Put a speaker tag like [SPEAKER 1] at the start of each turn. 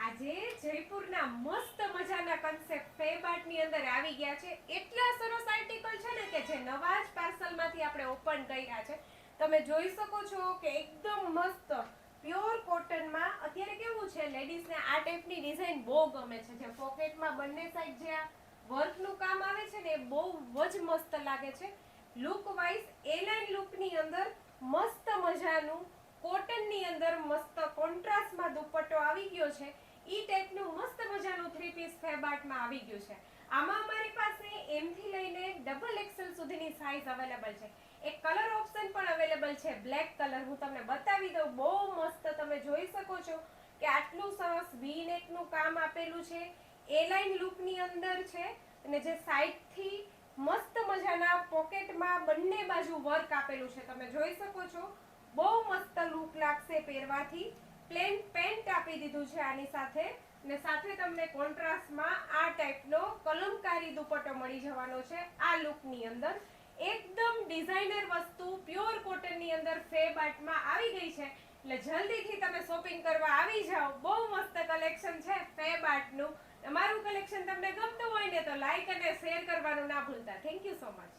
[SPEAKER 1] આજે જયપુરના મસ્ત મજાના કન્સેપ્ટ ફેબાર્ટની અંદર આવી ગયા છે. એટલા સરસ આર્ટિકલ છે ને કે જે નવા જ પાર્સલમાંથી આપણે ઓપન કર્યા છે. તમે જોઈ શકો છો કે એકદમ મસ્ત પ્યોર કોટનમાં. અત્યારે કેવું છે, લેડીઝને આ ટાઈપની ડિઝાઇન બહુ ગમે છે. જે પોકેટમાં બંને સાઈડ જે આ વર્કનું કામ આવે છે ને, એ બહુ જ મસ્ત લાગે છે. લુક વાઇઝ એલાઇન લુકની અંદર મસ્ત મજાનું કોટનની અંદર મસ્ત કોન્ટ્રાસ્ટમાં દુપટ્ટો આવી ગયો છે. ઈ ટાઈપનું મસ્ત મજાનું 3 પીસ ફેબાર્ટમાં આવી ગયું છે. આમાં અમારી પાસે M થી લઈને ડબલ XL સુધીની સાઈઝ અવેલેબલ છે. એક કલર ઓપ્શન પણ અવેલેબલ છે, બ્લેક કલર. હું તમને બતાવી દઉં. બહુ મસ્ત તમે જોઈ શકો છો કે આટલું સરસ વી નેકનું કામ આપેલું છે. એ લાઇન લુકની અંદર છે અને જે સાઈડથી મસ્ત મજાના પોકેટમાં બંને બાજુ વર્ક આપેલું છે. તમે જોઈ શકો છો. બહુ મસ્ત લુક લાગશે પહેરવાથી. પ્લેન પેન્ટ આપી દીધું છે આની સાથે, ને સાથે તમને કોન્ટ્રાસ્ટમાં આ ટાઈપનો કલમકારી દુપટ્ટો મળી જવાનો છે. આ લુકની અંદર એકદમ ડિઝાઇનર વસ્તુ પ્યોર કોટનની અંદર ફેબાર્ટમાં આવી ગઈ છે. એટલે જલ્દીથી તમે શોપિંગ કરવા આવી જાઓ. બહુ મસ્ત કલેક્શન છે ફેબાર્ટનું. તમારું કલેક્શન તમને ગમતું હોય ને તો લાઈક અને શેર કરવાનું ના ભૂલતા. Thank you so much.